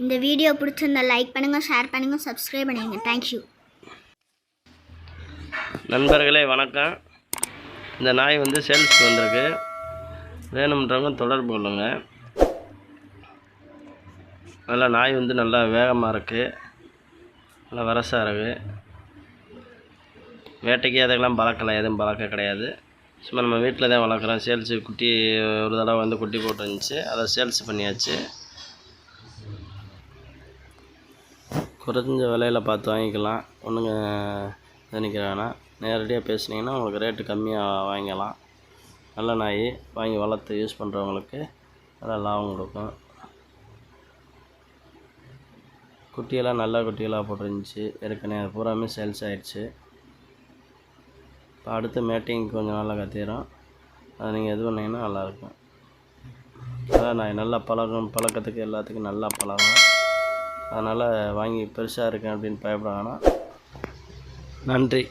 இந்த வீடியோ பிடிச்சிருந்தா லைக் பண்ணுங்கள், ஷேர் பண்ணுங்கள், சப்ஸ்கிரைப் பண்ணுங்க. தேங்க்யூ. நண்பர்களே வணக்கம். இந்த நாய் வந்து சேல்ஸ்க்கு வந்திருக்கு. வேணும்ன்றவங்க தொடர்பு கொள்ளுங்க. நல்லா நாய் வந்து நல்லா வேகமாக இருக்குது, நல்லா வரசாக இருக்குது. வேட்டைக்கு அதுக்கெல்லாம் பழக்கலாம், எதுவும் பழக்கம் கிடையாது. சும்மா நம்ம வீட்டில் தான் வளர்க்குறோம். சேல்ஸு குட்டி ஒரு தடவை வந்து குட்டி போட்டு இருந்துச்சு, அதை சேல்ஸ் பண்ணியாச்சு. குறைஞ்ச விலையில் பார்த்து வாங்கிக்கலாம். ஒன்றுங்க நினைக்கிற வேணாம். நேரடியாக பேசுனீங்கன்னா உங்களுக்கு ரேட்டு கம்மியாக வாங்கிக்கலாம். நல்ல நாய், வாங்கி வளர்த்து யூஸ் பண்ணுறவங்களுக்கு நல்லா லாபம் கொடுக்கும். குட்டியெல்லாம் நல்ல குட்டியெல்லாம் போட்டுருந்துச்சு. ஏற்கனவே பூராமே சேல்ஸ் ஆகிடுச்சு. இப்போ அடுத்து மேட்டிங் கொஞ்சம் நல்லா கத்திடும். அதை நீங்கள் எது பண்ணிங்கன்னா நல்லாயிருக்கும். அதான் நாய் நல்லா பழக்கத்துக்கு எல்லாத்துக்கும் நல்லா பழகும். அதனால் வாங்கி பெருசாக இருக்கேன் அப்படின்னு பயப்பட வேணாம். நன்றி.